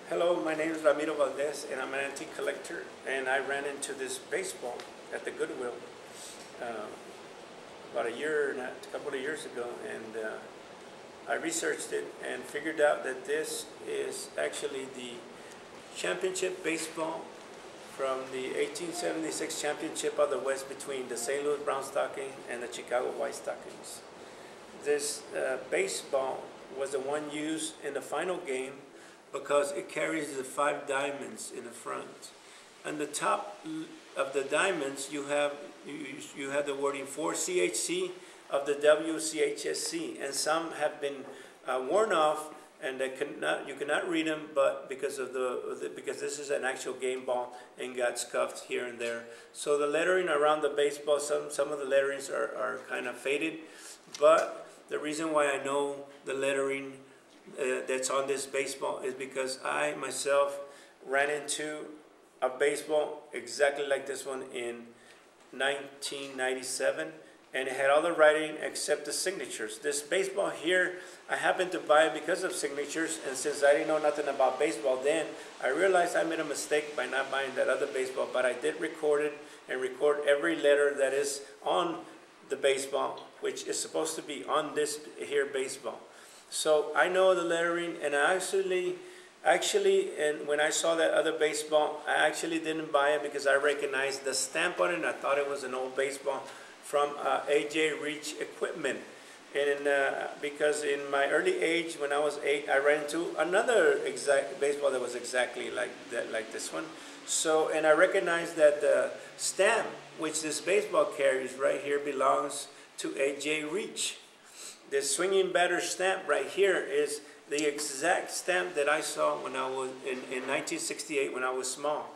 Hello, my name is Ramiro Valdez, and I'm an antique collector. And I ran into this baseball at the Goodwill uh, about a couple of years ago, and I researched it and figured out that this is actually the championship baseball from the 1876 championship of the West between the St. Louis Brown Stockings and the Chicago White Stockings. This baseball was the one used in the final game because it carries the 5 diamonds in the front. On the top of the diamonds, you have the wording for CHC of the WCHSC, and some have been worn off, and you cannot read them, but because this is an actual game ball and got scuffed here and there. So the lettering around the baseball, some of the letterings are kind of faded, but the reason why I know the lettering that's on this baseball is because I myself ran into a baseball exactly like this one in 1997, and it had all the writing except the signatures. This baseball here, I happened to buy it because of signatures, and since I didn't know nothing about baseball then, I realized I made a mistake by not buying that other baseball, but I did record it and record every letter that is on the baseball, which is supposed to be on this here baseball. So I know the lettering, and I actually, and when I saw that other baseball, I actually didn't buy it because I recognized the stamp on it, and I thought it was an old baseball from A.J. Reach Equipment. And because in my early age, when I was 8, I ran into another exact baseball that was exactly like that, like this one. So, and I recognized that the stamp which this baseball carries right here belongs to A.J. Reach. This swinging batter stamp right here is the exact stamp that I saw when I was in 1968 when I was small.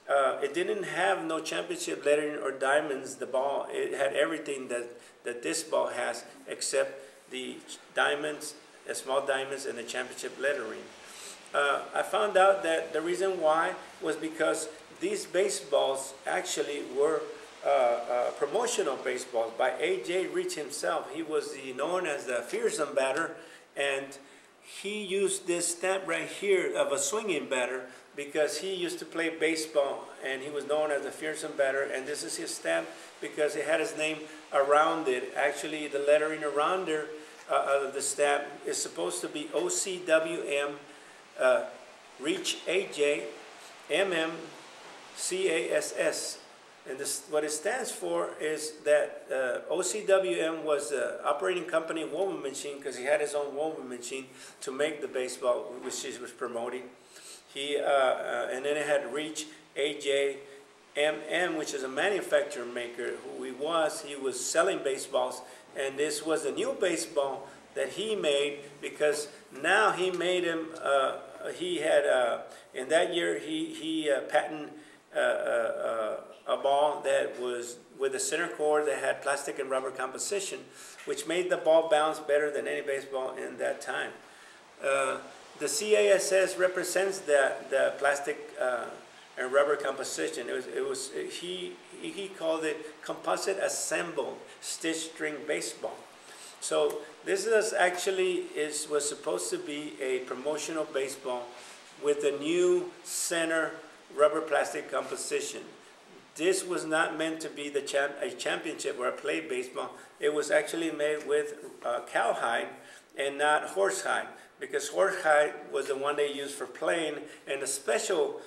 It didn't have no championship lettering or diamonds, the ball. It had everything that this ball has except the diamonds, the small diamonds, and the championship lettering. I found out that the reason why was because these baseballs actually were promotional baseballs by A.J. Reach himself. He was known as the fearsome batter, and he used this stamp right here of a swinging batter because he used to play baseball, and he was known as the fearsome batter, and this is his stamp because it had his name around it. Actually, the lettering around there of the stamp is supposed to be OCWM, Reach AJ, MM, CASS. And this, what it stands for is that OCWM was the operating company woven machine, because he had his own woven machine to make the baseball, which he was promoting. And then it had Reach AJ MM, which is a manufacturer maker. Who he was selling baseballs, and this was a new baseball that he made because now he made him. He had in that year he patented a ball that was with a center core that had plastic and rubber composition, which made the ball bounce better than any baseball in that time. The CASS represents the plastic and rubber composition. He called it composite assembled stitch string baseball. So this was supposed to be a promotional baseball with a new center rubber plastic composition. This was not meant to be a championship or a play baseball. It was actually made with cowhide and not horsehide, because horsehide was the one they used for playing, and the special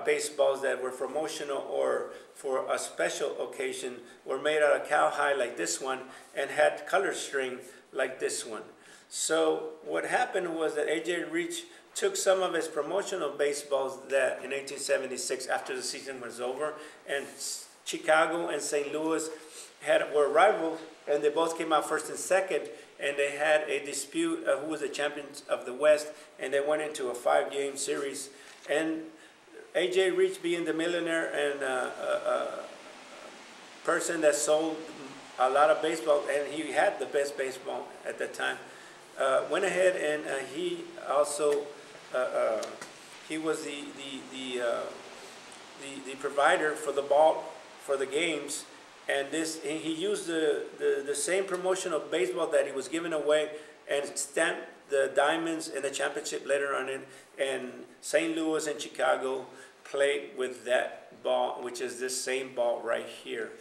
baseballs that were promotional or for a special occasion were made out of cowhide like this one and had color string like this one. So what happened was that A.J. Reach took some of his promotional baseballs that in 1876, after the season was over, and Chicago and St. Louis were rivals, and they both came out first and second, and they had a dispute of who was the champion of the West, and they went into a 5-game series. And A.J. Reach, being the millionaire and person that sold a lot of baseball, and he had the best baseball at that time, went ahead and he also he was the provider for the ball for the games, and he used the same promotional baseball that he was giving away and stamped the diamonds and the championship letter on it, and St. Louis and Chicago played with that ball, which is this same ball right here.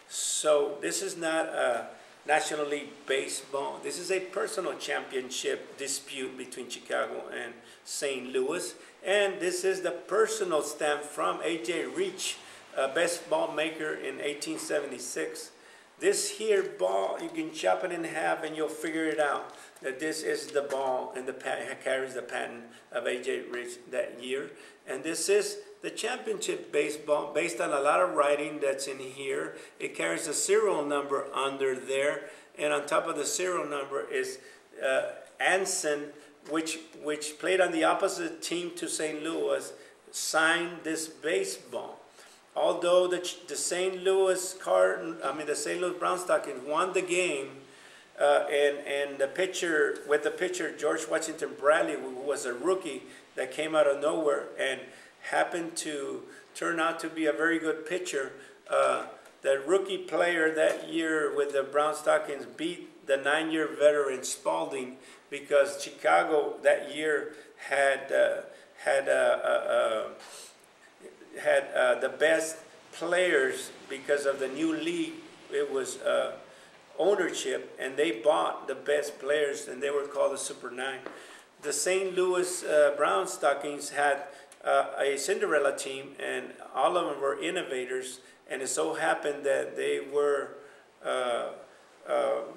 So this is not a National League Baseball. This is a personal championship dispute between Chicago and St. Louis. And this is the personal stamp from A.J. Reach, a best ball maker in 1876. This here ball, you can chop it in half and you'll figure it out that this is the ball, and carries the patent of A.J. Reach that year. And this is the championship baseball, based on a lot of writing that's in here. It carries a serial number under there, and on top of the serial number is Anson, which played on the opposite team to St. Louis, signed this baseball. Although the St. Louis Brown Stockings won the game, and the pitcher, George Washington Bradley, who was a rookie that came out of nowhere and happened to turn out to be a very good pitcher. The rookie player that year with the Brown Stockings beat the 9-year veteran Spalding, because Chicago that year had the best players because of the new league. It was ownership, and they bought the best players, and they were called the Super 9. The St. Louis Brown Stockings had a Cinderella team, and all of them were innovators, and it so happened that they were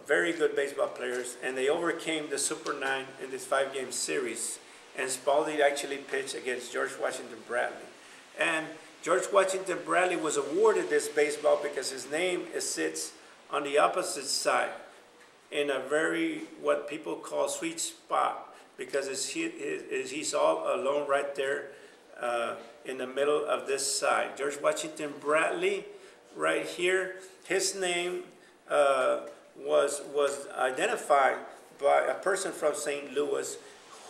very good baseball players, and they overcame the Super 9 in this 5-game series. And Spalding actually pitched against George Washington Bradley. And George Washington Bradley was awarded this baseball because his name sits on the opposite side in a very, what people call, sweet spot, because he's all alone right there in the middle of this side. George Washington Bradley, right here, his name was identified by a person from St. Louis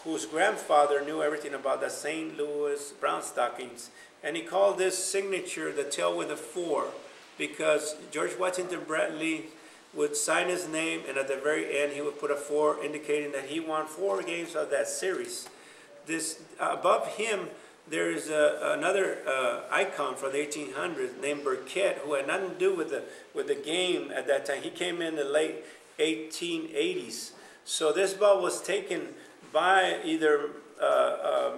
whose grandfather knew everything about the St. Louis Brown Stockings, and he called this signature the tail with a 4, because George Washington Bradley would sign his name, and at the very end he would put a 4, indicating that he won 4 games of that series. This above him, there is another icon from the 1800s named Burkett, who had nothing to do with the game at that time. He came in the late 1880s. So this ball was taken by either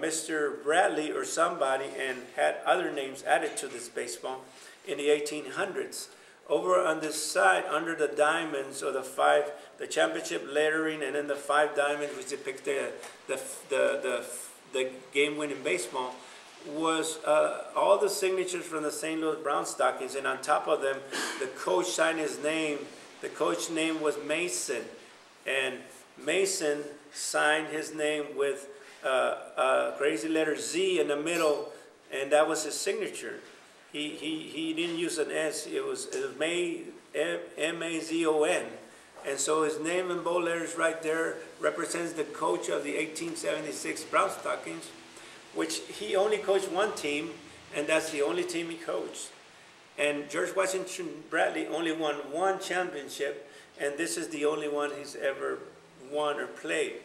Mr. Bradley or somebody, and had other names added to this baseball in the 1800s. Over on this side, under the diamonds, or the championship lettering, and then the 5 diamonds, which depict the game-winning baseball, was all the signatures from the St. Louis Brown Stockings, and on top of them, the coach signed his name. The coach's name was Mason, and Mason signed his name with a crazy letter Z in the middle, and that was his signature. He didn't use an S. It was M-A-Z-O-N. And so his name in bold letters right there represents the coach of the 1876 Brown Stockings, which he only coached one team, and that's the only team he coached. And George Washington Bradley only won 1 championship, and this is the only one he's ever won or played.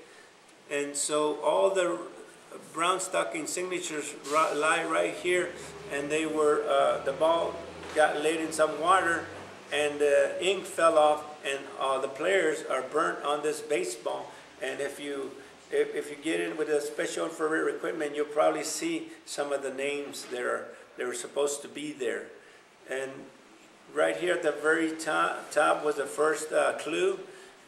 And so all the Brown Stocking signatures lie right here, and they were, the ball got laid in some water, and the ink fell off, and the players are burnt on this baseball. And if you get in with a special infrared equipment, you'll probably see some of the names that were supposed to be there. And right here at the very top was the first clue,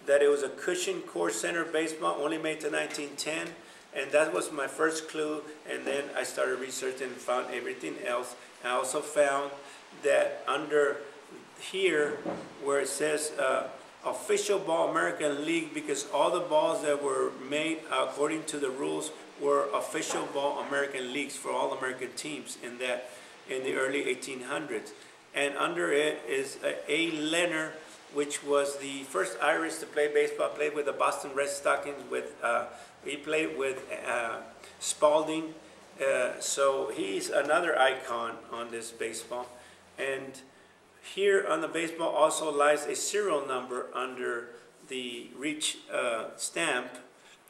that it was a cushion core center baseball, only made to 1910. And that was my first clue, and then I started researching and found everything else. I also found that under here, where it says Official Ball American League, because all the balls that were made according to the rules were Official Ball American Leagues for all American teams in the early 1800s. And under it is A. Leonard, which was the first Irish to play baseball, played with the Boston Red Stockings. He played with Spalding, so he's another icon on this baseball. And here on the baseball also lies a serial number under the Reach stamp,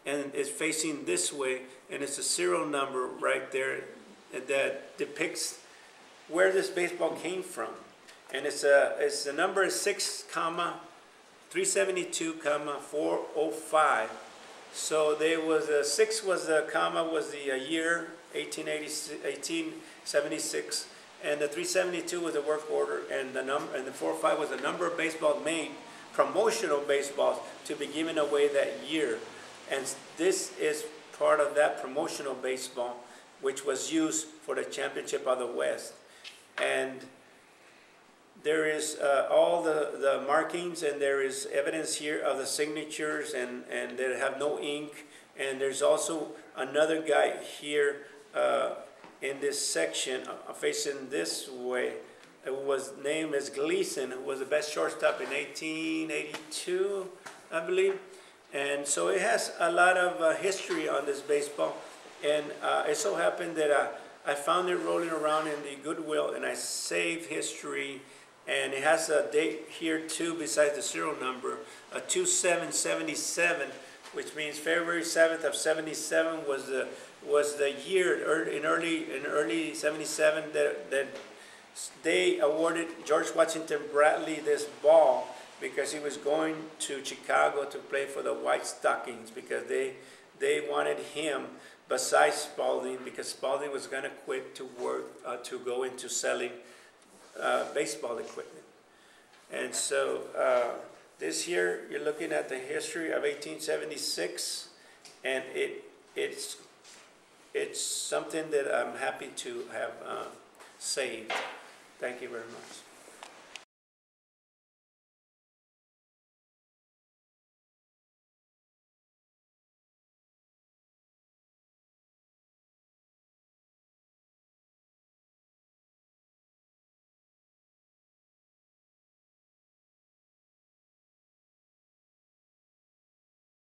and it's facing this way, and it's a serial number right there that depicts where this baseball came from. And the number is 6,372,405. So there was a 6 was the comma was the year 1876, and the 372 was the work order, and the 405 was the number of baseballs made, promotional baseballs, to be given away that year. And this is part of that promotional baseball, which was used for the championship of the West. And there is all the markings, and there is evidence here of the signatures, and they have no ink. And there's also another guy here in this section facing this way. It was named as Gleason, who was the best shortstop in 1882, I believe. And so it has a lot of history on this baseball. And it so happened that I found it rolling around in the Goodwill, and I saved history. And it has a date here too, besides the serial number, 2777, which means February 7th of 77 was the year in early 77 that they awarded George Washington Bradley this ball, because he was going to Chicago to play for the White Stockings, because they wanted him besides Spalding, because Spalding was going to quit to work to go into selling baseball equipment. And so this here, you're looking at the history of 1876, and it's something that I'm happy to have saved. Thank you very much.